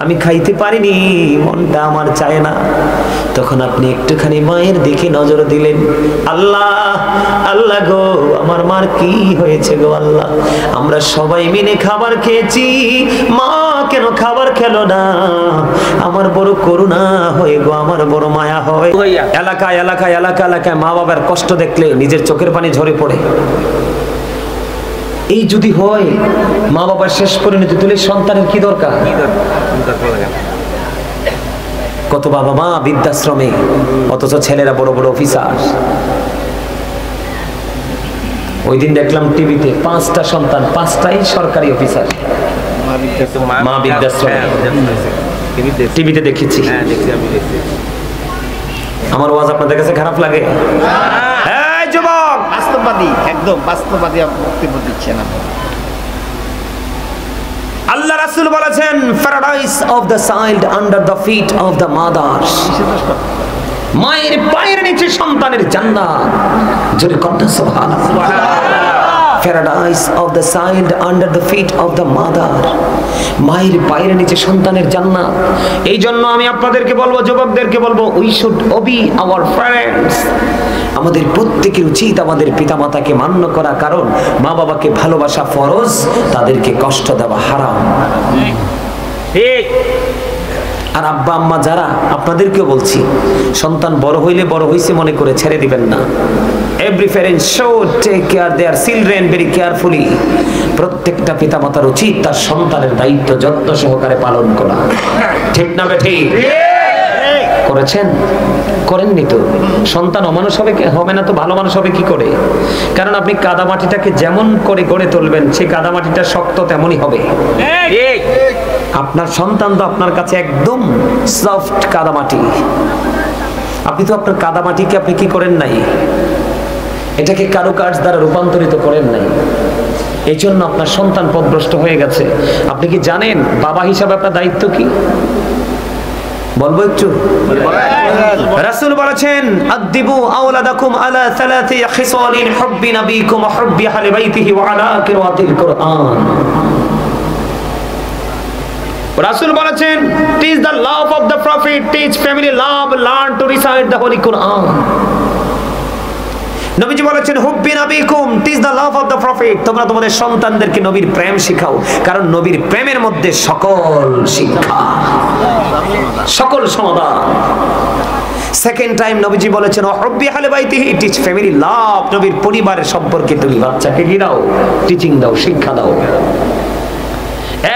আমি খাইতে পারিনি, মনটা আমার চায় না। তখন আপনি একটুখানি মায়ের দিকে নজর দিলেন। আল্লাহ আল্লাহ গো, আমার মার কি হয়েছে গো আল্লাহ, আমরা সবাই মিলে খাবার খেয়েছি, মা কেন খাবার খেলো না? আমার বড় করুণা হয় গো, আমার বড় মায়া হয়। এলাকায় এলাকায় এলাকা এলাকায় মা বাবার কষ্ট দেখলে নিজের চোখের পানি ঝরে পড়ে। এই যদি হয় মা বাবার শেষ পরিণতি, তুলে সন্তানের কি দরকার? কত বাবা মা বৃদ্ধাশ্রমে, অথচ ছেলেরা বড় বড় অফিসার। ওই দিন দেখলাম টিভিতে 5টা সন্তান, 5টাই সরকারি অফিসার। মা বৃদ্ধাশ্রমে টিভিতে দেখেছি। আমার ওয়াজ আপনাদের কাছে খারাপ লাগে? এই যুবক, বাস্তববাদী, একদম বাস্তববাদী বক্তব্য দিচ্ছেন আপনি। আল্লাহ রাসূল বলেছেন, paradise of the child under the feet of the mother. মায়ের পায়ের নিচে সন্তানের জান্নাত। জোরে কন্ঠা সুবহানাল্লাহ। Paradise of the child under the feet of the mother. মায়ের পায়ের নিচে সন্তানের জান্নাত। এই জন্য আমি আপনাদেরকে বলবো, যুবকদেরকে বলবো, we should Obi our parents. আমাদের প্রত্যেকের উচিত আমাদের পিতামাতাকে মান্য করা, কারণ মা বাবাকে ভালোবাসা ফরজ, তাদেরকে কষ্ট দেওয়া হারাম। ঠিক। আর আব্বা আম্মা যারা, আপনাদেরকেও বলছি, সন্তান বড় হইলে বড় হইছে মনে করে ছেড়ে দিবেন না। Every parent should take care their children very carefully. প্রত্যেকটা পিতামাতার উচিত তার সন্তানের দায়িত্ব যত্ন সহকারে পালন করা। ঠিক না বেঠিক? করেছেন? করেননি তো? সন্তান অমানুষ হবে না তো ভালো মানুষ হবে কি করে? কারণ আপনি কাদামাটিটাকে যেমন করে গড়ে তুলবেন, সেই কাদামাটিটা শক্ত তেমনই হবে। আপনার সন্তান তো আপনার কাছে একদম সফট কাদামাটি। আপনি তো আপনার কাদামাটিকে আপনি কি করেন নাই, এটাকে কারুকার্য দ্বারা রূপান্তরিত করেন নাই। এই জন্য আপনার সন্তান পথভ্রষ্ট হয়ে গেছে। আপনি কি জানেন বাবা হিসাবে আপনার দায়িত্ব কি? বলবো একটু। রাসূল বলেছেন, আদিবু আওলাদাকুম আলা সালাতি খিসালিন হুব্বি নবিকুম ওয়া হুব্বি আহলি বাইতিহি ওয়া আলা কিরাতিল কুরআন। রাসূল বলেছেন, teach the love of the prophet, teach family love, learn to recite the holy Quran. নবীজি বলেছেন, হুব্বি নবিকুম, teach the love of the prophet. তোমরা তোমাদের সন্তানদেরকে নবীর প্রেম শিখাও, কারণ নবীর প্রেমের মধ্যে সকল শিক্ষা, সকল সমাধান। সেকেন্ড টাইম নবীজি বলেছেন, হুব্বি আহলি বাইতিহি, টিচ ফ্যামিলি লাভ। নবীর পরিবারের সম্পর্কে তুমি বাচ্চাকে কি দাও? টিচিং দাও, শিক্ষা দাও।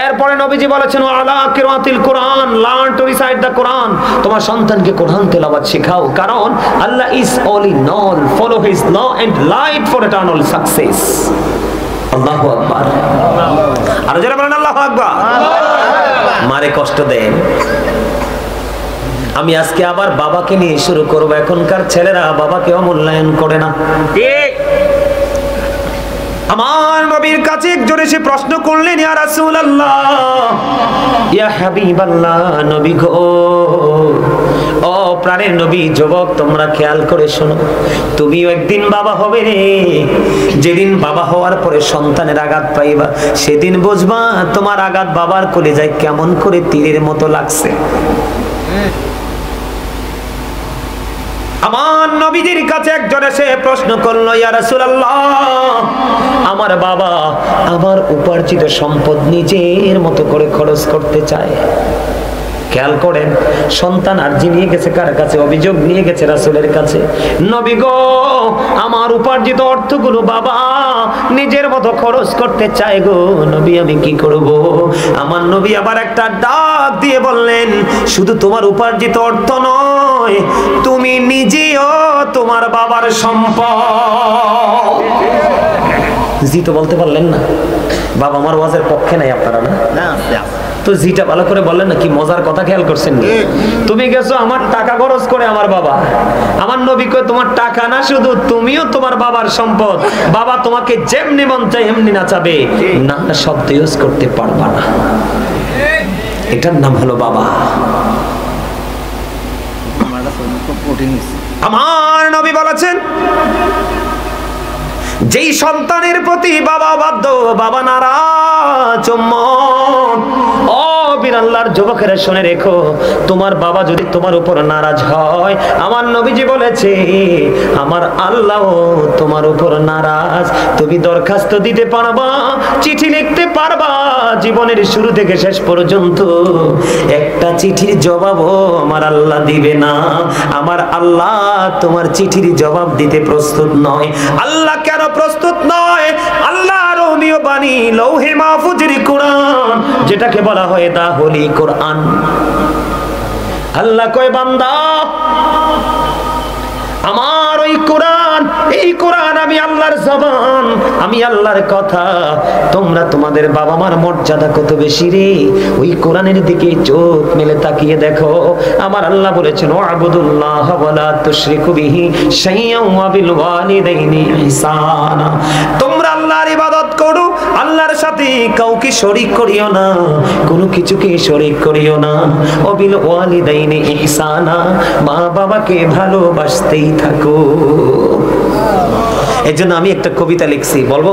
এরপরে নবীজি বলেছেন, আলা কিরাতিল কুরআন, learn to recite the Quran. তোমার সন্তানকে কোরআন তেলাওয়াত শেখাও, কারণ আল্লাহ is all in all, follow his law and light for eternal success. আল্লাহু আকবার। আর যারা বলেন আল্লাহু আকবার। মারে কষ্ট দেন। আমি আজকে আবার বাবাকে নিয়ে শুরু করব। এখনকার ছেলেরা বাবাকে অমূল্যায়ন করে না। ঠিক। আমার নবীর কাছে একজন এসে প্রশ্ন করলেন, ইয়া রাসূলুল্লাহ, ইয়া হাবিবাল্লাহ, নবী গো, ও প্রাণের নবী, যুবক তোমরা খেয়াল করে শোনো, তুমিও একদিন বাবা হবে রে। যেদিন বাবা হওয়ার পরে সন্তানের আঘাত পাইবা, সেদিন বুঝবা তোমার আঘাত বাবার কলিজায় কেমন করে তীরের মতো লাগছে। আমার নবীজির কাছে একজন এসে প্রশ্ন করলো, ইয়া রাসূলুল্লাহ, আমার বাবা আমার উপার্জিত সম্পদ নিজের মতো করে খরচ করতে চায়। খেয়াল করেন, সন্তান আরজি নিয়ে গেছে কার কাছে? অভিযোগ নিয়ে গেছে রাসূলের কাছে। নবী গো, আমার উপার্জিত অর্থগুলো বাবা নিজের মতো খরচ করতে চায় গো নবী, আমি কি করব? আমার নবী আবার একটা ডাক দিয়ে বললেন, শুধু তোমার উপার্জিত অর্থ নয়, তুমি নিজেও তোমার বাবার সম্পদ। জি তো বলতে পারলেন না? বাবা আমার ওয়াজের পক্ষে নাই আপনারা না? তো জিটা ভালো করে বললেন না। কি মজার কথা খেয়াল করছেন? তুমি গেছো আমার টাকা খরচ করে আমার বাবা। আমার নবী কয়, তোমার টাকা না, শুধু তুমিও তোমার বাবার সম্পদ। বাবা তোমাকে যেমনি মন চাই এমনি নাচাবে, না শব্দ ইউজ করতে পারবা না। এটার নাম হলো বাবা। আমার নবী বলেছেন, যেই সন্তানের প্রতি বাবা বাধ্য, বাবা নারাজ, ও বিড়াল আল্লাহর যুবকেরা শুনে রেখো, তোমার বাবা যদি তোমার উপর নারাজ হয়, আমার নবীজি বলেছে আমার আল্লাহও তোমার উপর নারাজ। তুমি দরখাস্ত দিতে পারবা, চিঠি লিখতে পারবা, জীবনের শুরু থেকে শেষ পর্যন্ত একটা চিঠির জবাবও আমার আল্লাহ দিবে না। আমার আল্লাহ তোমার চিঠির জবাব দিতে প্রস্তুত নয়। আল্লাহ কেন প্রস্তুত নয়? আল্লাহ রোমীয় বাণী লৌহে মাহফুজের কোরআন, যেটাকে বলা হয় দা হোলি কোরআন। আল্লাহ কয় বান্দা আমার ওই কোরআন, এই কোরআন আমি আল্লাহর জবান, আমি আল্লাহর কথা। তোমরা তোমাদের বাবা মার মর্যাদা কত বেশি রে, ওই কোরআনের দিকে চোখ মেলে তাকিয়ে দেখো। আমার আল্লাহ বলেছেন ওয়াবুদুল্লাহ ওয়ালা তুশরিকু বিহি শাইয়্যান ওয়া বিল ওয়ালিদাইনি ইহসানা। তোমরা আল্লাহর ইবাদত করো, আল্লাহর সাথে কাউকে শরীক করিও না, কোনো কিছুকে শরীক করিও না। ওয়া বিল ওয়ালিদাইনি ইহসানা, মা বাবাকে ভালোবাসতেই থাকো। এর জন্য আমি একটা কবিতা লিখছি, বলবো?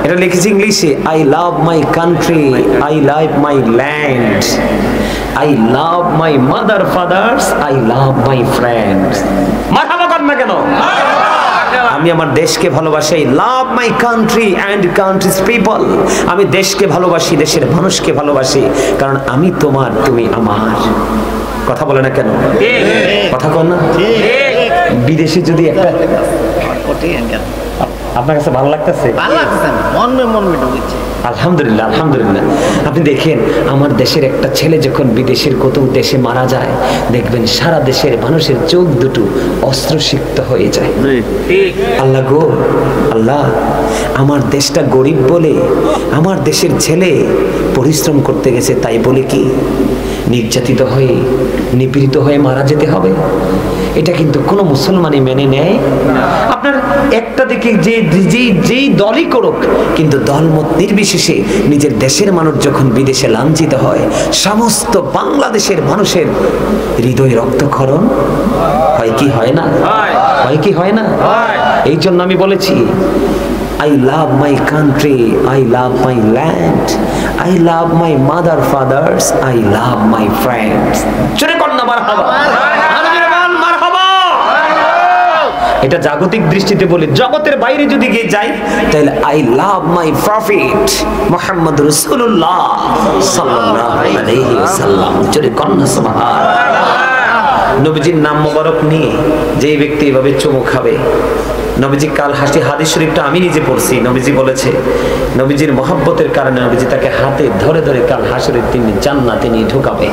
এটা লিখেছি ইংলিশে। I love my country, I love my land, I love my mother fathers, I love my friends. মারহাবা কর না কেন? আমি আমার দেশকে ভালোবাসি। Love my country and countries people. আমি দেশকে ভালোবাসি, দেশের মানুষকে ভালোবাসি, কারণ আমি তোমার, তুমি আমার। কথা বলে না কেন? কথা কর না? বিদেশে যদি একটা আপনার কাছে ভালো লাগতেছে, আলহামদুলিল্লাহ আলহামদুলিল্লাহ। আপনি দেখেন আমার দেশের একটা ছেলে যখন বিদেশের কত দেশে মারা যায়, দেখবেন সারা দেশের মানুষের চোখ দুটো অস্ত্রসিক্ত হয়ে যায়। আল্লাহ গো আল্লাহ, আমার দেশটা গরিব বলে আমার দেশের ছেলে পরিশ্রম করতে গেছে, তাই বলে কি নির্যাতিত হয়ে নিপীড়িত হয়ে মারা যেতে হবে? এটা কিন্তু কোনো মুসলমানই মেনে নেয়। আপনার একটা দিকে যেই দলই করুক, কিন্তু দলমত নির্বিশেষে নিজের দেশের মানুষ যখন বিদেশে লাঞ্ছিত হয়, সমস্ত বাংলাদেশের মানুষের হৃদয় রক্তক্ষরণ হয় কি হয় না? হয় কি হয় না? এই জন্য আমি বলেছি I love my country, I love my land, I love my mother fathers, I love my friends. চলে কর না মারহাবা। মারহাবা। এটা জাগতিক দৃষ্টিতে বলি, জগতের বাইরে যদি গিয়ে যাই তাহলে I love my prophet Muhammad রাসূলুল্লাহ সাল্লাল্লাহু আলাইহি ওয়াসাল্লাম। চলে কর না সুবহানাল্লাহ। নবীজির নাম মোবারক নিয়ে যেই ব্যক্তি এভাবে চুমু খাবে, নবীজি কাল হাদিস শরীফটা আমি নিজে পড়ছি। নবীজি বলেছে নবীজির মহব্বতের কারণে নবীজি তাকে হাতে ধরে ধরে কাল হাসরের তিনি জান্নাতে নিয়ে ঢুকাবে।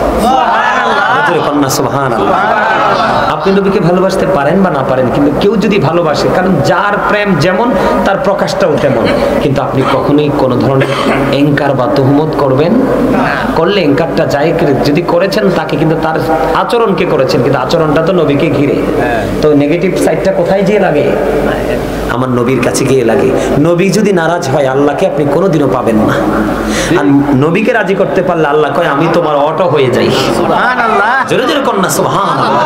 সুবহানাল্লাহ। আপনি নবীকে ভালোবাসতে পারেন বা না পারেন, কিন্তু কেউ যদি ভালোবাসে, কারণ যার প্রেম যেমন তার প্রকাশটাও তেমন। কিন্তু আপনি কখনোই কোনো ধরনের এঙ্কার বা তুহমত করবেন, করলে এঙ্কারটা যাই যদি করেছেন তাকে, কিন্তু তার আচরণকে করেছেন, কিন্তু আচরণটা তো নবীকে ঘিরে। তো নেগেটিভ সাইডটা কোথায় গিয়ে লাগে? আমার নবীর কাছে গিয়ে লাগে। নবী যদি নারাজ হয় আল্লাহকে আপনি কোনোদিনও পাবেন না। আর নবীকে রাজি করতে পারলে আল্লাহ কয় আমি তোমার অটো হয়ে যাই। সুবহানাল্লাহ। জোরে জোরে কন্না সুবহানাল্লাহ।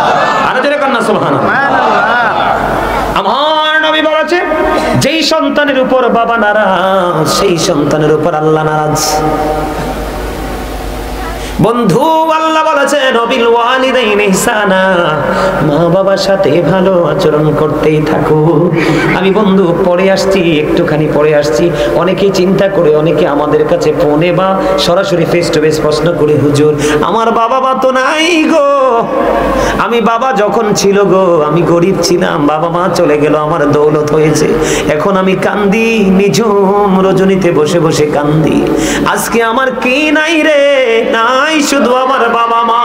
আর জোরে কন্না সুবহানাল্লাহ। আমার নবী বলেছে যেই সন্তানের উপর বাবা নারাজ, সেই সন্তানের উপর আল্লাহ নারাজ। বন্ধু আল্লাহ বলেছেন বিল ওয়ালিদাইনি ইহসানা, মা বাবার সাথে ভালো আচরণ করতেই থাকো। আমি বন্ধু পড়ে আসছি, একটুখানি পড়ে আসছি। অনেকেই চিন্তা করে, অনেকে আমাদের কাছে ফোনে বা সরাসরি ফেস টু ফেস প্রশ্ন করে, হুজুর আমার বাবা মা তো নাই গো, আমি বাবা যখন ছিল গো আমি গরিব ছিলাম, বাবা মা চলে গেল, আমার দৌলত হয়েছে, এখন আমি কান্দি, নিঝুম রজনীতে বসে বসে কান্দি। আজকে আমার কি নাই রে, নাই শুধু আমার বাবা মা।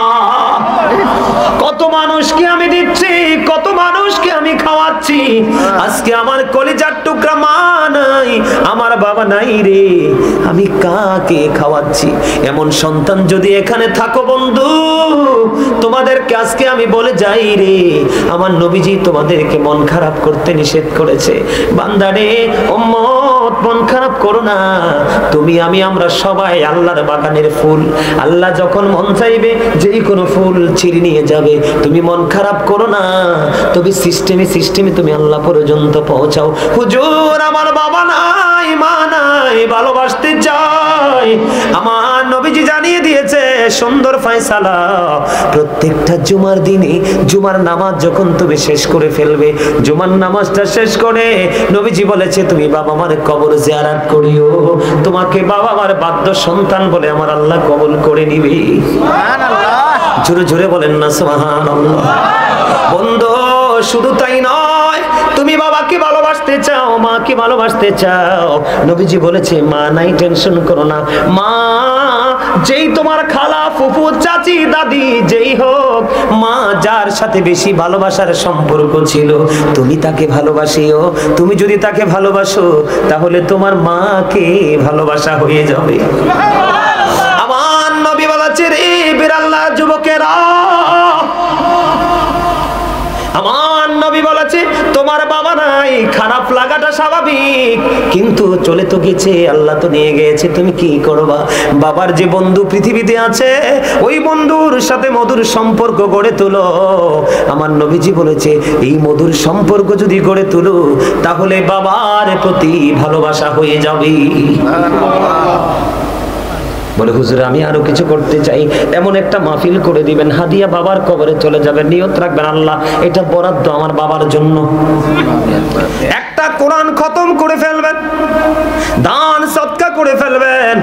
কত মানুষকে আমি দিচ্ছি, কত মানুষকে আমি খাওয়াচ্ছি, আজকে আমার কলিজার টুকরা মা নাই, আমার বাবা নাই রে, আমি কাকে খাওয়াচ্ছি? এমন সন্তান যদি এখানে থাকো বন্ধু, তোমাদেরকে আজকে আমি বলে যাই রে, আমার নবীজি তোমাদেরকে মন খারাপ করতে নিষেধ করেছে। বান্দারে উম্মত, মন খারাপ করো না। তুমি আমি আমরা সবাই আল্লাহর বাগানের ফুল। আল্লাহ যখন মন চাইবে যেই কোনো ফুল ছিঁড়ে নিয়ে যাবে। তুমি মন খারাপ করো না, তবে সিস্টেমে তুমি আল্লাহ পর্যন্ত পৌঁছাও। হুজুর আমার বাবা নাই, মা নাই, ভালোবাসতে চাই। আমার নবী নবীজি জানিয়ে দিয়েছে সুন্দর ফয়সালা, প্রত্যেকটা জুমার দিনে জুমার নামাজ যখন তুমি শেষ করে ফেলবে, জুমার নামাজটা শেষ করে নবীজি বলেছে তুমি বাবা মার কবর জিয়ারত করিও, তোমাকে বাবা মার বাধ্য সন্তান বলে আমার আল্লাহ কবুল করে নিবে। সুবহানাল্লাহ, জোরে জোরে বলেন না সুবহানাল্লাহ। বন্ধু শুধু তাই নয়, তুমি বাবাকে ভালোবাসতে চাও, মাকে ভালোবাসতে চাও, নবীজি বলেছে মা নাই টেনশন করো না, মা যেই তোমার খালা ফুফু চাচি দাদি যেই হোক, মা যার সাথে বেশি ভালোবাসার সম্পর্ক ছিল তুমি তাকে ভালোবাসিও, তুমি যদি তাকে ভালোবাসো তাহলে তোমার মাকে ভালোবাসা হয়ে যাবে। আমার নবী বলেছে রে বিরাল্লাহ যুবকেরা, আমার নবী বলেছে তোমার বাবা নাই, খারাপ লাগাটা স্বাভাবিক, কিন্তু চলে তো গেছে, আল্লাহ তো নিয়ে গেছে, তুমি কি করবা? বাবার যে বন্ধু পৃথিবীতে আছে ওই বন্ধুর সাথে মধুর সম্পর্ক গড়ে তোলো। আমার নবীজি বলেছে এই মধুর সম্পর্ক যদি গড়ে তোলো তাহলে বাবার প্রতি ভালোবাসা হয়ে যাবে। বলে হুজুর আমি আরো কিছু করতে চাই, এমন একটা মাহফিল করে দিবেন, হাদিয়া বাবার কবরে চলে যাবে, নিয়ত রাখবেন আল্লাহ এটা বরাদ্দ আমার বাবার জন্য। একটা কোরআন খতম করে ফেলবেন, দান সদকা করে ফেলবেন,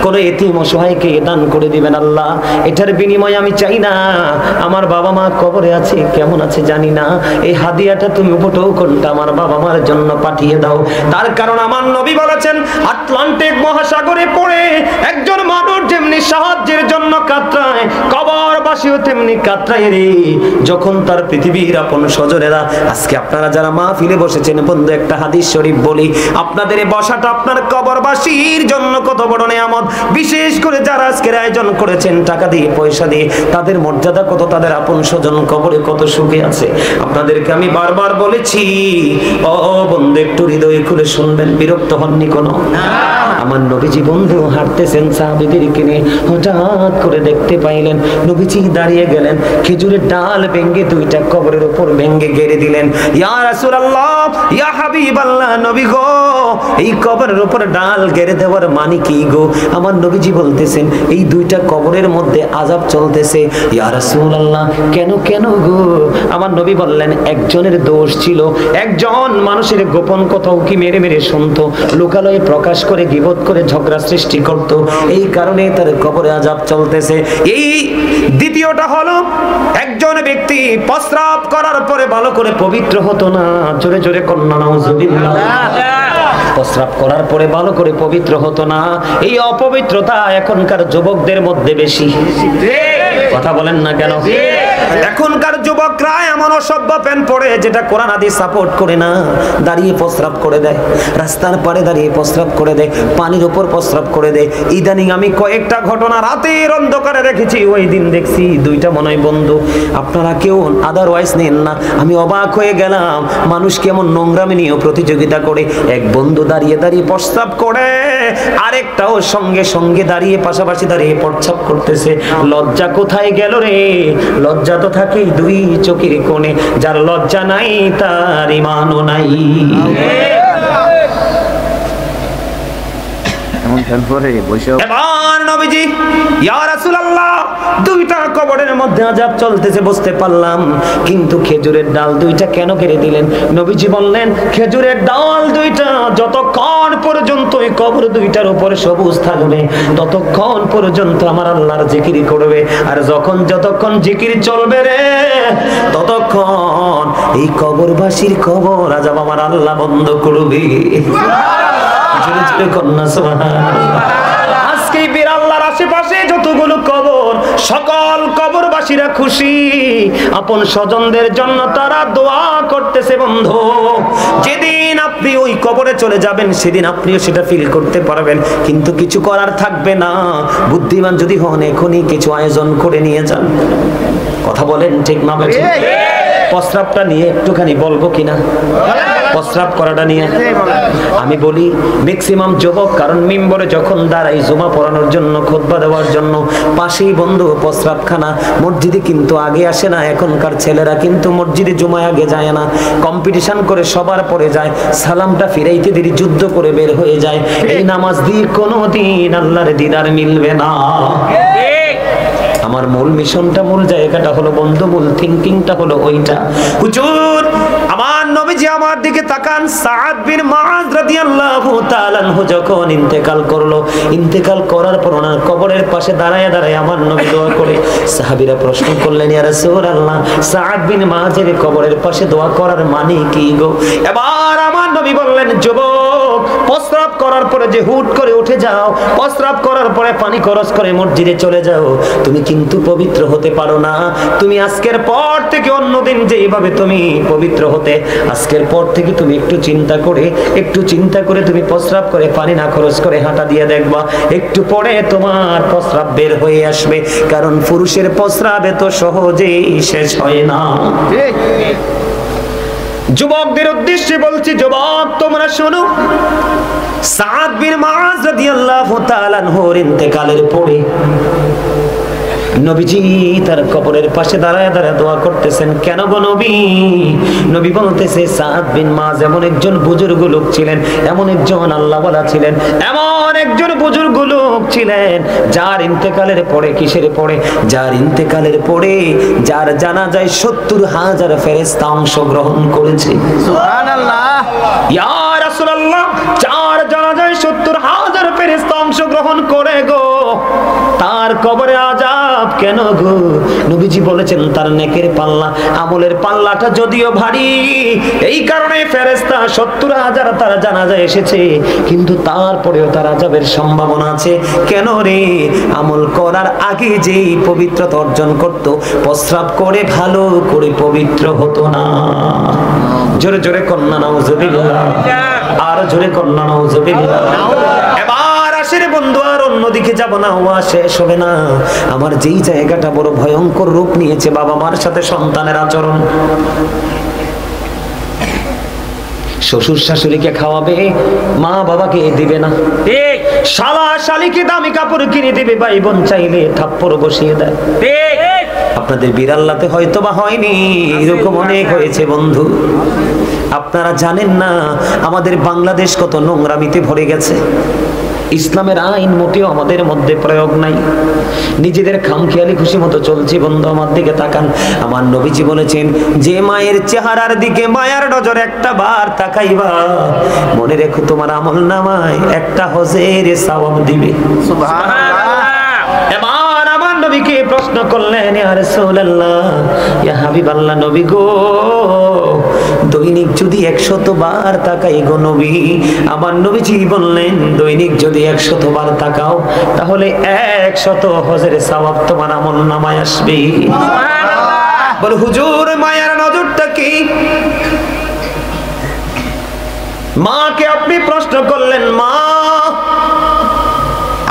কোন এতিম অসহায়কে দান করে দিবেন আল্লাহ, এটার বিনিময়ে আমি চাই না আমার বাবা মা কবরে আছে কেমন আছে জানি না, এই হাদিয়াটা তুমি উপটৌকনটা আমার বাবা মার জন্য পাঠিয়ে দাও। তার কারণ আমার নবী বলেছেন আটলান্টিক মহাসাগরে পড়ে একজন মানুষ যেমনি সাহায্যের জন্য কাতরায়, কবরবাসীও তেমনি কাতরায় রে, যখন তার পৃথিবীর আপন স্বজনেরা। আজকে আপনারা যারা মাহফিলে বসেছেন বন্ধু একটা হাদিস শরীফ বলি, আপনাদের এই বসাটা আপনার কবরবাসীর জন্য কত বড় নিয়ামত, বিশেষ করে যারা আজকের আয়োজন করেছেন টাকা দিয়ে পয়সা দিয়ে, তাদের মর্যাদা কত, তাদের আপন স্বজন কবরে কত সুখে আছে। আপনাদেরকে আমি বারবার বলেছি ও বন্ধু একটু হৃদয় খুলে শুনবেন, বিরক্ত হননি কোনো? আমার নবীজি বন্ধু হাঁটতেছেন সাহাবীদেরকে নিয়ে, হঠাৎ করে দেখতে পাইলেন নবীজি দাঁড়িয়ে গেলেন, খেজুরের ডাল ভেঙে দুইটা কবরের উপর ভেঙে গেড়ে দিলেন। ইয়া রাসূলুল্লাহ, ইয়া হাবিবাল্লাহ, নবী গো এই কবরের উপর ডাল গেড়ে দেওয়ার মানে কি গো? আমার নবীজি বলতেছেন এই দুইটা কবরের মধ্যে আযাব চলতেছে। ইয়া রাসূলুল্লাহ, কেন কেন গো? আমার নবী বললেন একজনের দোষ ছিল, একজন মানুষের গোপন কথাও কি মেরে মেরে শুনতো, লোকালয়ে প্রকাশ করে গীবত করে ঝগড়া সৃষ্টি করত, এই কারণে তার কবরে আযাব চলতেছে। এই দ্বিতীয়টা হলো একজন ব্যক্তি প্রস্রাব করার পরে ভালো করে পবিত্র হতো না, জোরে জোরে কন্যা নাউজুবিল্লাহ, প্রস্রাব করার পরে ভালো করে পবিত্র হতো না। এই অপবিত্রতা এখনকার যুবকদের মধ্যে বেশি, কথা বলেন না কেন? এখনকার যুবকরা এমন অসভ্য প্যান্ট পরে যেটা কোরআন হাদিস সাপোর্ট করে না, দাঁড়িয়ে প্রস্রাব করে দেয়, রাস্তার পাড়ে দাঁড়িয়ে প্রস্রাব করে দেয়, পানির উপর প্রস্রাব করে দেয়। ইদানিং আমি কয়েকটা ঘটনা রাতের অন্ধকারে রেখেছি, ওই দিন দেখছি দুইটা মনে হয় বন্ধু, আপনারা কেউ আদারওয়াইজ নেন না, আমি অবাক হয়ে গেলাম মানুষ কেমন নোংরামি নিয়ে প্রতিযোগিতা করে। এক বন্ধু দাঁড়িয়ে দাঁড়িয়ে প্রস্রাব করে, আরেকটাও সঙ্গে সঙ্গে দাঁড়িয়ে পাশাপাশি দাঁড়িয়ে প্রস্রাব করতেছে। লজ্জা কোথায় গেল রে? লজ্জা তো থাকেই দুই চোখের কোণে, যার লজ্জা নাই তার ঈমানও নাই। এবার নবীজি ইয়া রাসূলুল্লাহ দুইটা কবরের মধ্যে আযাব চলতেছে বুঝতে পারলাম, কিন্তু খেজুরের ডাল দুইটা কেন কেড়ে দিলেন? নবীজি বললেন খেজুরের ডাল দুইটা যতক্ষণ পর্যন্ত ওই কবর দুইটার উপরে সবুজ থাকবে ততক্ষণ পর্যন্ত আমার আল্লাহর জিকির করবে, আর যতক্ষণ জিকির চলবে রে ততক্ষণ এই কবরবাসীর কবর আযাব আমার আল্লাহ বন্ধ করবে। আজকে বিরাল্লাহর আশেপাশে যতগুলো কবর, সকল কবরবাসীরা খুশি, আপন স্বজনদের জন্য তারা দোয়া করতেছে। বন্ধু যেদিন আপনি ওই কবরে চলে যাবেন সেদিন আপনিও সেটা ফিল করতে পারবেন, কিন্তু কিছু করার থাকবে না। বুদ্ধিমান যদি হন এখনই কিছু আয়োজন করে নিয়ে যান। কথা বলেন ঠিক না? প্রস্রাবটা নিয়ে একটুখানি বলবো কিনা? প্রস্রাব করাটা নিয়ে। আমি বলি ম্যাক্সিমাম যুবক, কারণ মিম্বরে যখন দাঁড়াই জুমা পড়ানোর জন্য, খুতবা দেওয়ার জন্য, পাশেই বন্ধু প্রস্রাবখানা। মসজিদে কিন্তু আগে আসে না, এখনকার ছেলেরা কিন্তু মসজিদে জুমায় আগে যায় না, কম্পিটিশন করে সবার পরে যায়, সালামটা ফিরাইতে দেরি যুদ্ধ করে বের হয়ে যায়। এই নামাজ দিয়ে কোনোদিন আল্লাহর দিদার মিলবে না। আমার মূল মিশনটা, মূল জায়গাটা হলো বন্ধু, মূল থিংকিংটা হলো ওইটা। হুজুর আমার নবীজি আমার দিকে তাকান, সাদ বিন মুআজ রাদিয়াল্লাহু তাআলা আনহু যখন ইন্তেকাল করলো, ইন্তেকাল করার পর ওনার কবরের পাশে দাঁড়ায় দাঁড়ায় আমার নবী দোয়া করে। সাহাবীরা প্রশ্ন করলেন, ইয়া রাসূলুল্লাহ, সাদ বিন মুআজের কবরের পাশে দোয়া করার মানে কি গো? এবার আমার নবী বললেন, যুবক, প্রস্রাব করার পরে যে হুট করে উঠে যাও, প্রস্রাব করার পরে পানি খরচ করে মসজিদে চলে যাও, তুমি কিন্তু পবিত্র হতে পারো না। তুমি আজকের পর থেকে অন্যদিন যেভাবে তুমি পবিত্র হতে, আজকের পর থেকে তুমি একটু চিন্তা করে তুমি প্রস্রাব করে পানি না খরচ করে হাঁটা দিয়ে দেখবা, একটু পরে তোমার প্রস্রাব বের হয়ে আসবে। কারণ পুরুষের প্রস্রাব এত সহজেই শেষ হয় না। যুবকদের উদ্দেশ্যে বলছি, যুবক তোমরা শোনো, সাদ বিন মুআজ রাদিয়াল্লাহু তাআলা আনহুর ইন্তেকালের পরে নবীজি তার কবরের পাশে দাঁড়ায় দাঁড়ায় দোয়া করতেছেন। কেন গো নবী? নবী বলতেছে, সাদ বিন মুআজ এমন একজন বুজুর্গ লোক ছিলেন, এমন একজন আল্লাহওয়ালা ছিলেন, এমন একজন বুজুর্গ লোক ছিলেন, যার ইন্তেকালের পরে, কিসের পরে? যার ইন্তেকালের পরে যার জানাজায় ৭০,০০০ ফেরেশতা অংশগ্রহণ করেছে। সুবহানাল্লাহ। ইয়া রাসূলুল্লাহ, যার জানাজায় ৭০,০০০ ফেরেশতা অংশগ্রহণ করে গো, তার কবরে আযাব কেন গো? নবীজি বলেছেন, তার নেকের পাল্লা, আমলের পাল্লাটা যদিও ভারী, এই কারণে ফেরেশতা ৭০,০০০ তার জানাজায় এসেছে, কিন্তু তারপরেও তার আযাবের সম্ভাবনা আছে। কেন রে? আমল করার আগে যেই পবিত্রতা অর্জন করত, প্রস্রাব করে ভালো করে পবিত্র হতো না। জোরে জোরে কন্যা নাউজুবিল্লাহ, আর জোরে কন্যা নাউজুবিল্লাহ। এবার আসেরে বন্ধু, আর অন্যদিকে যাব না, ওয়া শেষ হবে না। আমার যেই জায়গাটা বড় ভয়ঙ্কর রূপ নিয়েছে, বাবা মার সাথে সন্তানের আচরণ। শ্বশুর শাশুড়িকে খাওয়াবে, মা বাবাকে দিবে না। ঠিক। শালা শালিকে দামি কাপড় কিনে দিবে, ভাই বোন চাইলে থাপ্পড় বসিয়ে দেয়। ঠিক। আপনাদের বিড়াল্লাতে হয়তো বা হয়নি, এরকম অনেক হয়েছে বন্ধু। আপনারা জানেন না আমাদের বাংলাদেশ কত নোংরামিতে ভরে গেছে। ইসলামের আইন মোটেও আমাদের মধ্যে প্রয়োগ নাই, নিজেদের খামখেয়ালি খুশি মতো চলছি। বন্ধু আমার দিকে তাকান, আমার নবীজি বলেছেন, যে মায়ের চেহারার দিকে মায়ার নজর একটা বার তাকাইবা, মনে রেখো তোমার আমল নামায় একটা হজের সওয়াব দিবে। সুবহানাল্লাহ। এবার আমার নবীকে প্রশ্ন করলেন, ইয়া রাসূলুল্লাহ, ইয়া হাবিবাল্লাহ, নবী গো, দৈনিক যদি ১০০ বার তাকাই গো নবী। আমার নবীজি বললেন, দৈনিক যদি ১০০ বার তাকাও, তাহলে ১০০ হজের সওয়াব তোমার আমল নামায় আসবে। বল হুজুর, মায়ার নজরটা কি? মাকে আপনি প্রশ্ন করলেন, মা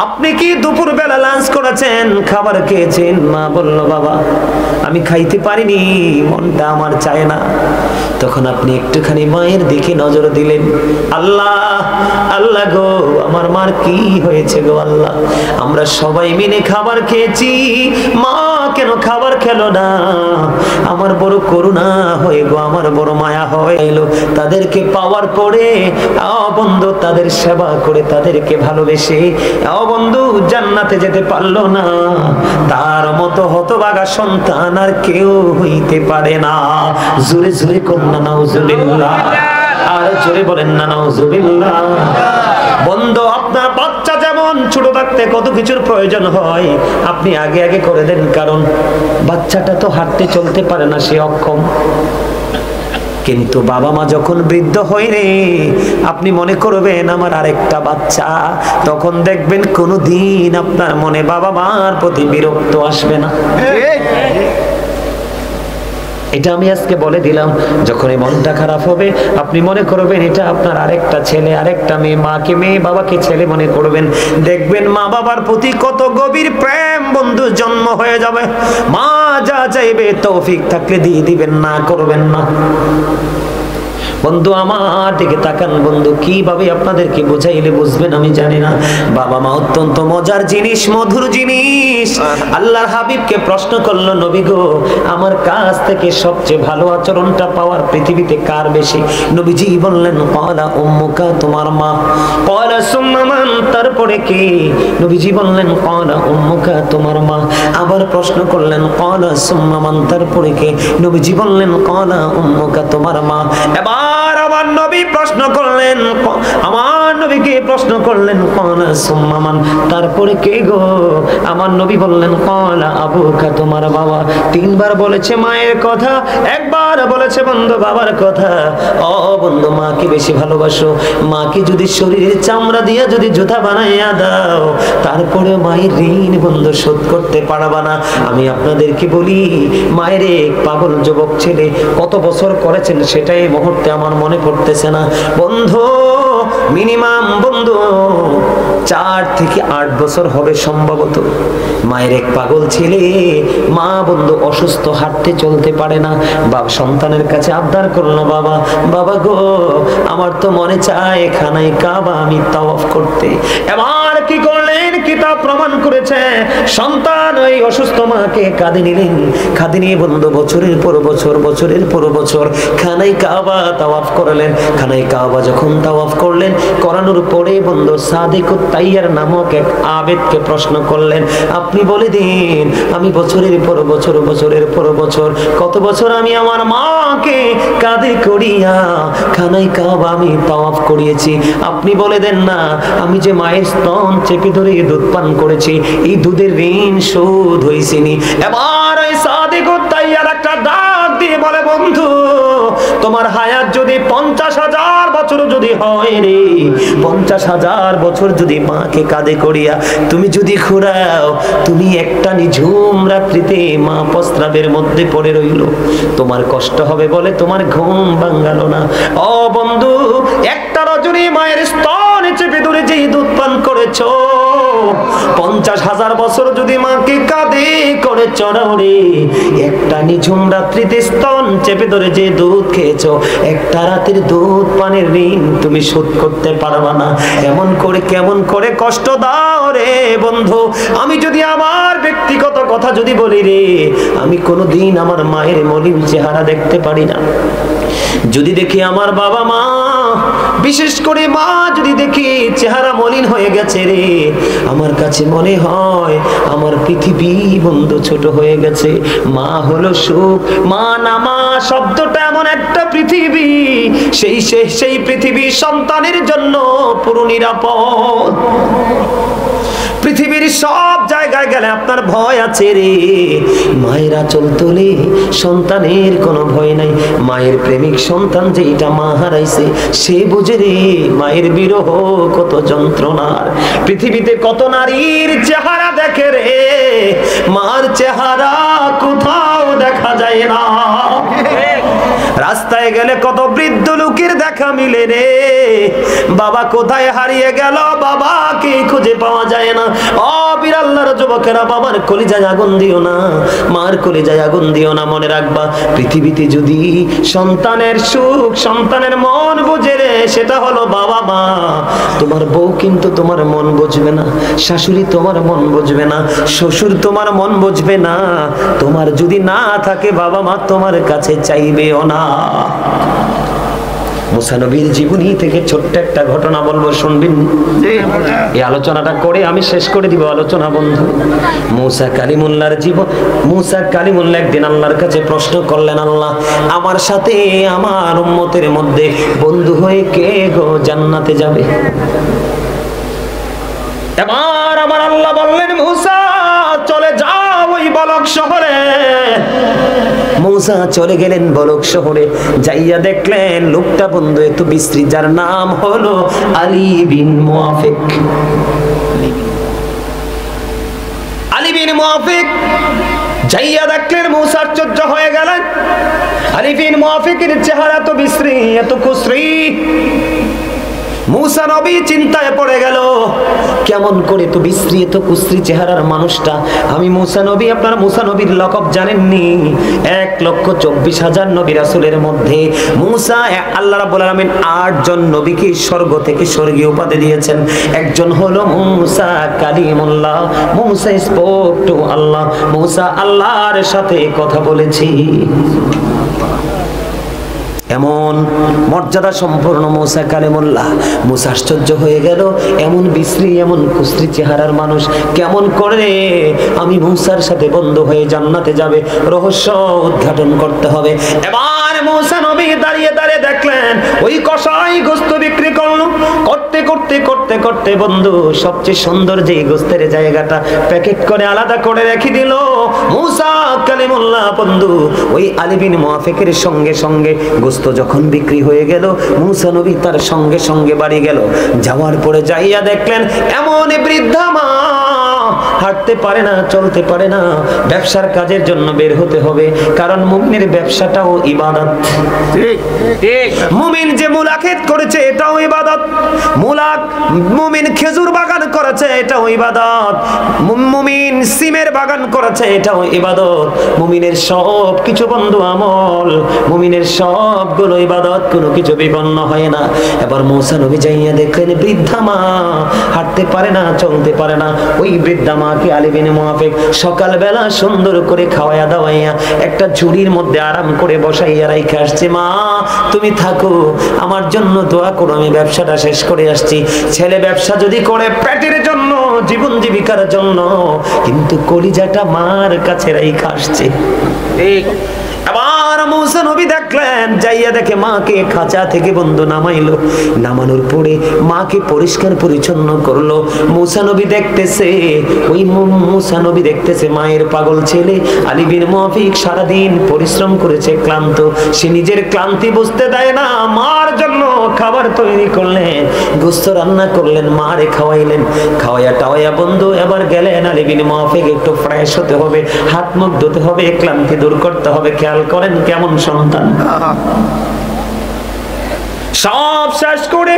আপনি কি দুপুর বেলা লাঞ্চ করেছেন, খাবার খেয়েছেন? মা বলল, বাবা আমি খাইতে পারিনি, মনটা আমার চায় না। তখন আপনি একটুখানি মায়ের দিকে নজর দিলেন, আল্লাহ আল্লাহ গো, আমার মার কি হয়েছে গো আল্লাহ? আমরা সবাই মিলে খাবার খেয়েছি, মা কেন খাবার খেলো না? আমার বড় করুণা হয়ে গো, আমার বড় মায়া হয় এলো। তাদেরকে পাওয়ার পরে বন্ধু তাদের সেবা করে, তাদেরকে ভালোবেসে বন্ধু জান্নাতে যেতে পারলো না, তার মতো হতভাগা সন্তান আর কেউ হইতে পারে না। জোরে জোরে কন্যা নাউজুবিল্লাহ, আর জোরে বলেন না নাউজুবিল্লাহ। বন্ধু, আপনার বাচ্চা যেমন ছোট থাকতে কত কিছুর প্রয়োজন হয়, আপনি আগে আগে করে দেন, কারণ বাচ্চাটা তো হাঁটতে চলতে পারে না, সে অক্ষম। কিন্তু বাবা মা যখন বৃদ্ধ হয় রে, আপনি মনে করবেন আমার আরেকটা বাচ্চা, তখন দেখবেন কোনোদিন আপনার মনে বাবা মার প্রতি বিরক্ত আসবে না। এটা আমি আজকে বলে দিলাম, যখন এই মনটা খারাপ হবে আপনি মনে করবেন এটা আপনার আরেকটা ছেলে, আরেকটা মেয়ে, মাকে মেয়ে, বাবাকে ছেলে মনে করবেন। দেখবেন মা বাবার প্রতি কত গভীর প্রেম বন্ধু জন্ম হয়ে যাবে। মা যা চাইবে তৌফিক থাকলে দিয়ে দিবেন, না করবেন না। বন্ধু আমার দিকে তাকান বন্ধু, কিভাবে আপনাদেরকে বোঝাইলে বুঝবেন আমি জানি না। বাবা মা অত্যন্ত মজার জিনিস, মধুর জিনিস। আল্লাহর হাবিবকে প্রশ্ন করলো, নবী গো, আমার কাছ থেকে সবচেয়ে ভালো আচরণটা পাওয়ার পৃথিবীতে কার বেশি? নবীজি বললেন, ক্বালা উম্মুকা, তোমার মা। ক্বালা সুম্মা মান, তারপরে কে? নবীজি বললেন, ক্বালা উম্মুকা, তোমার মা। আবার প্রশ্ন করলেন, ক্বালা সুম্মা মান, তারপরে কে? নবীজি বললেন, ক্বালা উম্মুকা, তোমার মা। এবার আমার নবী প্রশ্ন করলেন, আমার নবীকে প্রশ্ন করলেন, ক্বালা সুম্মা মান, তারপরে কে গো? আমার নবী বললেন, ক্বালা আবুকা, তোমার বাবা। তিনবার বলেছে মায়ের কথা, একবার বলেছে বন্ধু বাবার কথা। ও বন্ধু, মাকে বেশি ভালোবাসো। মাকে যদি শরীরের চামড়া দিয়ে যদি জুতা বানাইয়া দাও, তারপরে মায়ের ঋণ বন্ধু শোধ করতে পারবা না। আমি আপনাদেরকে বলি, মায়ের এক পাগল যুবক ছেলে কত বছর করেছেন সেটাই এই মুহূর্তে আমার মনে পড়তেছে না বন্ধু। মিনিমাম বন্ধু 4 থেকে 8 বছর হবে সম্ভবত। মায়ের এক পাগল ছেলে, মা বন্ধু অসুস্থ, হাঁটতে চলতে পারে না। বাবা সন্তানের কাছে আবদার করলো, বাবা বাবা গো, আমার তো মনে চায় খানায় কাবা আমি তাওয়াফ করতে। এবার কি করলেন? কিতাব প্রমাণ করেছে, সন্তান ওই অসুস্থ মাকে কাঁধে নিলেন। কাঁধে নিয়ে বন্ধু বছরের পর বছর, বছরের পর বছর খানায় কাবা তাওয়াফ করলেন। খানায় কাবা যখন তাওয়াফ করলেন, করানোর পরে বন্ধু সাদিকুত তাইয়ার নামক এক আবেদকে প্রশ্ন করলেন, আপনি বলে দিন, আমি বছরের পর বছর, বছরের পর বছর, কত বছর আমি আমার মাকে কাঁধে করিয়া খানায় কাবা আমি তাওয়াফ করিয়েছি। আপনি বলে দেন না, আমি যে মায়ের স্তন চেপে ধরে দুধ পান করেছি, এই দুধের ঋণ শোধ হয়েছিনি। এবার ওই সাদিকুত তাইয়ার একটা ডাক দিয়ে বলে, বন্ধু তোমার হায়াত যদি 50,000 বছর যদি হয় রে, 50,000 বছর যদি মাকে কাঁধে করিয়া তুমি যদি ঘুরাও, তুমি একটা নিঝুম রাত্রিতে মা প্রস্রাবের মধ্যে পড়ে রইল, তোমার কষ্ট হবে বলে তোমার ঘুম ভাঙালো না। ও বন্ধু, একটা রজনী মায়ের স্তনে চেপে ধরে যেই দুধ পান করেছো, 50,000 বছর যদি মাকে কাঁধে করে চড়াও রে, একটা নিঝুম রাত্রিতে স্তন চেপে ধরে যে দুধ খেয়েছো, একটা রাতের দুধ পানের ঋণ তুমি শোধ করতে পারবা না। এমন করে কেমন করে কষ্ট দাও রে বন্ধু। আমি যদি আমার ব্যক্তিগত কথা যদি বলি রে, আমি কোনোদিন আমার মায়ের মলিন চেহারা দেখতে পারি না। যদি দেখি আমার বাবা মা, বিশেষ করে মা যদি দেখি চেহারা মলিন হয়ে গেছে রে, আমার কাছে মনে হয় আমার পৃথিবী বন্ধু ছোট হয়ে গেছে। মা হলো সুখ, মা নামা শব্দটা এমন একটা পৃথিবী, সেই পৃথিবী সন্তানের জন্য পুরো নিরাপদ। পৃথিবীর সব জায়গায় গেলে আপনার ভয় আছে রে, মায়ের আঁচল তোলে সন্তানের কোনো ভয় নাই। মায়ের প্রেমিক সন্তান যেটা মা হারাইছে, সে বুঝে রে মায়ের বিরহ কত যন্ত্রণার। পৃথিবীতে কত নারীর চেহারা দেখে রে, মার চেহারা কোথাও দেখা যায় না। রাস্তায় গেলে কত বৃদ্ধ লোকের দেখা মিলে রে, বাবা কোথায় হারিয়ে গেল, বাবাকে খুঁজে পাওয়া যায় না। ও বিরাল্লার যুবকেরা, বাবার কলিজায় আগুন দিও না, মার কলিজায় আগুন দিও না। মনে রাখবা, পৃথিবীতে যদি সন্তানের সুখ, সন্তানের মন বুঝে রে, সেটা হলো বাবা মা। তোমার বউ কিন্তু তোমার মন বুঝবে না, শাশুড়ি তোমার মন বুঝবে না, শ্বশুর তোমার মন বুঝবে না। তোমার যদি না থাকে বাবা মা, তোমার কাছে চাইবেও না। মুসা নবীর জীবনী থেকে ছোট্ট একটা ঘটনা বলবো, শুনবেন? এই আলোচনাটা করে আমি শেষ করে দিব আলোচনা বন্ধু। মুসা কালিমুল্লাহর জীবন। মুসা কালিমুল্লাহ একদিন আল্লাহর কাছে প্রশ্ন করলেন, আল্লাহ আমার সাথে আমার উম্মতের মধ্যে বন্ধু হয়ে কে গো জান্নাতে যাবে? এবার আমার আল্লাহ বললেন, মুসা চলে যাও ওই বলক শহরে। মুসা চলে গেলেন বলক শহরে, যাইয়া দেখলেন লোকটা বন্ধু এত বিশ্রী, যার নাম হলো আলী বিন মুআফিক। আলী বিন মুআফিক যাইয়া দেখলেন মুসা আশ্চর্য হয়ে গেলেন। আলী বিন মুআফিকের চেহারা এত বিশ্রী, এত কুশ্রী, মুসা নবী চিন্তায় পড়ে গেল, কেমন করে তো বিশ্রী তো কুশ্রী চেহারার মানুষটা। আমি মুসা নবী, আপনারা মুসা নবীর লকব জানেননি? 1,24,000 নবী রাসূলের মধ্যে মুসা, আল্লাহ রাব্বুল আলামিন 8 জন নবীকে স্বর্গ থেকে স্বর্গীয় উপাধি দিয়েছেন। একজন হলো মুসা কালিমুল্লাহ, মুসা স্পোক টু আল্লাহ, মুসা আল্লাহর সাথে কথা বলেছি। এমন মর্যাদা সম্পন্ন মুসা কালিমুল্লাহ। মুসা আশ্চর্য হয়ে গেল, এমন বিশ্রী এমন কুশ্রী চেহারার মানুষ কেমন করে আমি মুসার সাথে বন্ধু হয়ে জান্নাতে যাবে? রহস্য উদ্ঘাটন করতে হবে। এবার মুসা নবী দাঁড়িয়ে দাঁড়িয়ে দেখলেন ওই কসাই গোস্ত বিক্রি করলো, করতে করতে করতে করতে বন্ধু সবচেয়ে সুন্দর যে গোস্তের জায়গাটা প্যাকেট করে আলাদা করে রেখে দিল। মুসা কালিমুল্লাহ বন্ধু ওই আলী বিন মুআফিকের সঙ্গে সঙ্গে গোস্ত যখন বিক্রি হয়ে গেল, মুসা নবী তার সঙ্গে সঙ্গে বাড়ি গেল। যাওয়ার পরে যাইয়া দেখলেন এমন বৃদ্ধা মা হাঁটতে পারে না, চলতে পারে না, ব্যবসার কাজের জন্য বের হতে হবে, কারণ মুমিনের ব্যবসাটাও ইবাদত। ঠিক ঠিক, মুমিন যে মূলা ক্ষেত করেছে এটাও ইবাদত, মুমিন খেজুর বাগান করেছে এটাও ইবাদত, মুমিন সিমের বাগান করেছে এটাও ইবাদত। মুমিনের সব কিছু বন্ধু আমল, মুমিনের সবগুলো ইবাদত, কোনো কিছু বিপন্ন হয় না। এবার মুসা নবী যাইয়া দেখলেন বৃদ্ধা মা হাঁটতে পারে না, চলতে পারে না। ওই বৃদ্ধা মাকে আলী বিন মুআফিক সকালবেলা সুন্দর করে খাওয়াইয়া দাওয়াইয়া একটা ঝুড়ির মধ্যে আরাম করে বসাইয়া রাইখা আসছে। মা তুমি থাকো, আমার জন্য দোয়া করো, আমি ব্যবসাটা শেষ করে আসছি। ছেলে ব্যবসা যদি করে পেটের জন্য, জীবন জীবিকার জন্য, কিন্তু কলিজাটা মার কাছে রাইখা আসছে। ঠিক। আবার মুসা নবী দেখলেন, যাইয়া দেখে মাকে খাঁচা থেকে বন্ধু নামাইলো, নামানোর পরে মাকে পরিষ্কার পরিচ্ছন্ন করলো। মুসা নবী দেখতেছে, ওই মুসা নবী দেখতেছে মায়ের পাগল ছেলে আলী বিন মুআফিক সারাদিন পরিশ্রম করেছে, ক্লান্ত, সে নিজের ক্লান্তি বুঝতে দেয় না। মার জন্য খাবার তৈরি করলেন, গোশত রান্না করলেন, মারে খাওয়াইলেন। খাওয়াইয়া টাওয়াইয়া বন্ধু এবার গেলেন আলী বিন মুআফিক একটু ফ্রেশ হতে হবে, হাত মুখ ধুতে হবে, ক্লান্তি দূর করতে হবে। খেয়াল করেন কেমন সন্তান। সব শেষ করে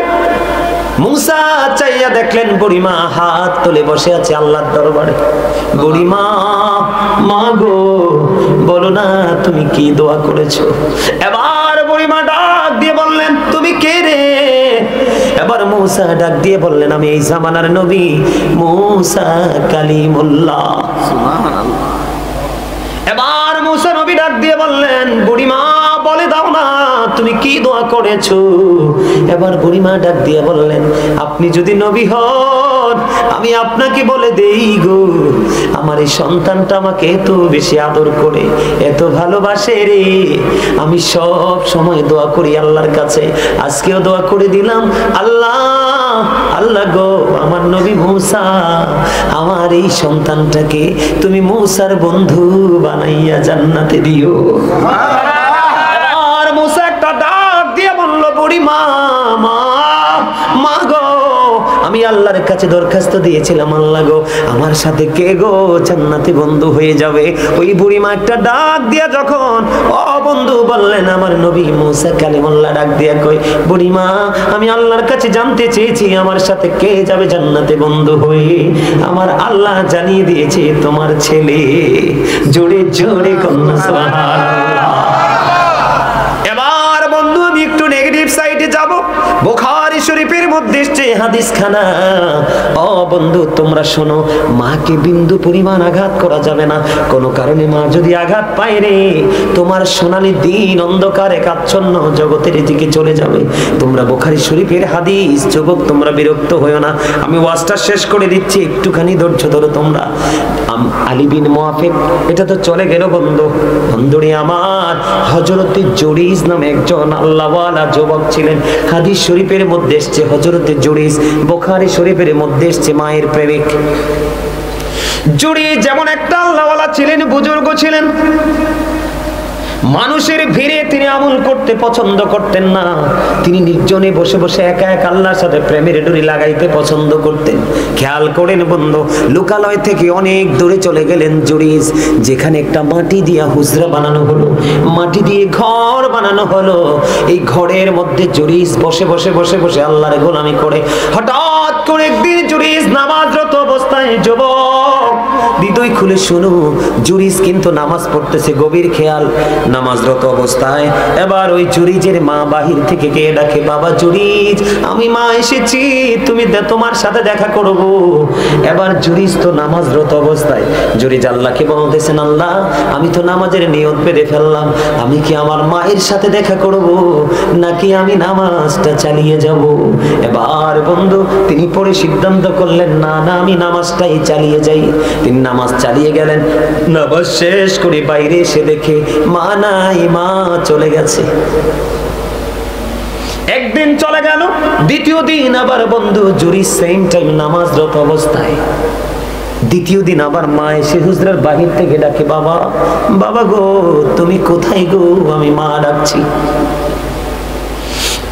মুসা চাইয়া দেখলেন বুড়িমা হাত তুলে বসে আছে আল্লাহর দরবারে। বুড়িমা, মা গো, বলো না তুমি কি দোয়া করেছো? এবার বুড়িমা ডাক দিয়ে বললেন তুমি কে রে? এবার মুসা ডাক দিয়ে বললেন আমি এই জামানার নবী মুসা কালিমুল্লাহ। সুবহানাল্লাহ। এবার মুসা নবী ডাক দিয়ে বললেন বুড়িমা বলে দাও না তুমি কি দোয়া করেছো? এবার বুড়িমা ডাক দিয়ে বললেন আপনি যদি নবী হন আমি আপনাকে বলে দেই গো, আমার এই সন্তানটা আমাকে এত বেশি আদর করে, এত ভালোবাসে রে, আমি সব সময় দোয়া করি আল্লাহর কাছে, আজকেও দোয়া করে দিলাম আল্লাহ, আল্লাহ গো আমার নবী মুসা, আমার এই সন্তানটাকে তুমি মুসার বন্ধু বানাইয়া জান্নাতে দিও। আর মুসা একটা ডাক দিয়ে বলল বুড়ি মা, মা গো আমি আল্লাহর কাছে দরখাস্ত দিয়েছিলাম, আল্লাহ গো আমার সাথে কে গো জান্নাতি বন্ধু হয়ে যাবে? ওই বুড়ি মা একটা ডাক দিয়া যখন ও বন্ধু বললেন আমার নবী মুসা কালিমুল্লাহ ডাক দিয়া কই বুড়ি মা আমি আল্লাহর কাছে জানতে চেয়েছি আমার সাথে কে যাবে জান্নাতে বন্ধু হয়ে, আমার আল্লাহ জানিয়ে দিয়েছে তোমার ছেলে। জোরে জোরে কন্যা সুবহানাল্লাহ। এবার বন্ধু আমি একটু নেগেটিভ সাইডে যাব। বুখারী শরীফের মধ্যে এসেছে হাদিস খানা। ও বন্ধু তোমরা শোনো, মাকে বিন্দু পরিমাণ আঘাত করা যাবে না। কোনো কারণে মা যদি আঘাত পায় রে, তোমার সোনালী দিন অন্ধকারে কাচ্ছন্ন জগতের দিকে চলে যাবে। তোমরা বুখারী শরীফের হাদিস, যুবক তোমরা বিরক্ত হয়ো না, আমি ওয়াজটা শেষ করে দিচ্ছি, একটুখানি ধৈর্য ধরো তোমরা। আলী বিন মুআফিক এটা তো চলে গেল বন্ধু, বন্ধুরে আমার হযরতে জুরিজ নামে একজন আল্লাহওয়ালা যুবক ছিলেন। হাদিস শরীফের মধ্যে এসেছে হযরতে জুরিজ, বুখারী শরীফের মধ্যে এসেছে মায়ের প্রেমিক। জুরিজ যেমন একটা আল্লাহওয়ালা ছিলেন, বুজুর্গ ছিলেন, মানুষের ভিড়ে তিনি আমল করতে পছন্দ করতেন না, তিনি নির্জনে বসে বসে একা একা আল্লাহর সাথে প্রেমের ডুরি লাগাইতে পছন্দ করতেন। খেয়াল করেন বন্ধু, লোকালয় থেকে অনেক দূরে চলে গেলেন জুরিস, যেখানে একটা মাটি দিয়া হুজরা বানানো হলো, মাটি দিয়ে ঘর বানানো হলো। এই ঘরের মধ্যে জুরিস বসে বসে বসে বসে আল্লাহর গোলামি করে। হঠাৎ করে একদিন জুরিস নামাজরত অবস্থায়, যুবক হৃদয় খুলে শুনো, জুরিস কিন্তু নামাজ পড়তেছে, গভীর খেয়াল, নামাজরত অবস্থায়। এবার ওই জুরিজের মা বাহির থেকে কে ডাকে, বাবা জুরিজ, আমি মা এসেছি, তুমি তোমার সাথে দেখা করব। এবার জুরিজ তো নামাজরত অবস্থায়, জুরিজ আল্লাহকে বলতেছেন, আল্লাহ আমি তো নামাজের নিয়ত বেঁধে ফেললাম, আমি কি আমার মায়ের সাথে দেখা করব নাকি আমি নামাজটা চালিয়ে যাব? এবার বন্ধু তিনি পরে সিদ্ধান্ত করলেন, না না আমি নামাজটাই চালিয়ে যাই। তিনি নামাজ চালিয়ে গেলেন, নামাজ শেষ করে বাইরে এসে দেখে মা নাই, মা চলে গেছে। একদিন চলে গেল, দ্বিতীয় দিন আবার বন্ধু জুরিস সেম টাইম নামাজরত অবস্থায়। দ্বিতীয় দিন আবার মা এসে হুজরার বাহির থেকে ডাকে, বাবা বাবা গো তুমি কোথায় গো, আমি মা ডাকছি।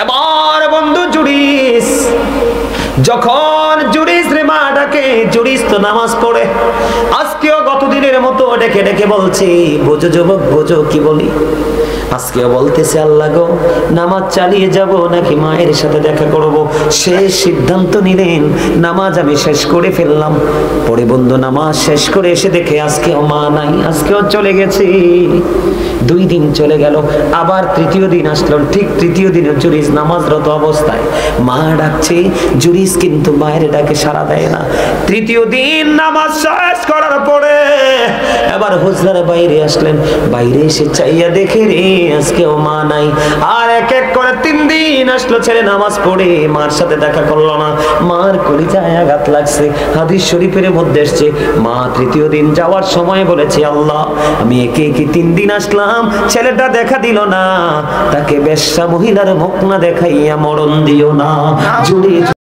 এবার বন্ধু জুরিস যখন জুরিস রে মা ডাকে, জুরিস তো নামাজ পড়ে, আজকেও গতদিনের মতো ডেকে ডেকে বলছে, বোঝো যুবক বোঝো কি বলি। আজকেও বলতেছে, আল্লাহ গো নামাজ চালিয়ে যাব নাকি মায়ের সাথে দেখা করব। শেষ সিদ্ধান্ত নিলেন, নামাজ আমি শেষ করে ফেললাম। পরে বন্ধু নামাজ শেষ করে এসে দেখে আজকেও মা নাই, আজকেও চলে গেছে। 2 দিন চলে গেল, আবার তৃতীয় দিন আসলো, ঠিক তৃতীয় দিনে জুরিস নামাজরত অবস্থায়, মা ডাকছে, জুরিস কিন্তু মায়ের ডাকে সাড়া দেয় না। তৃতীয় দিন নামাজ শেষ করার পরে এবার হুজরার বাইরে আসলেন, বাইরে এসে চাইয়া দেখে রে আজকেও মা নাই। আর এক এক করে 3 দিন আসলো, ছেলে নামাজ পড়ে মার সাথে দেখা করলো না, মার কলিজায় আঘাত লাগছে। হাদিস শরীফের মধ্যে এসেছে, মা তৃতীয় দিন যাওয়ার সময় বলেছে, আল্লাহ আমি একে একে 3 দিন আসলাম, ছেলেটা দেখা দিল না, তাকে বেশ্যা মহিলার মুখ না দেখাইয়া মরণ দিও না। জুরিস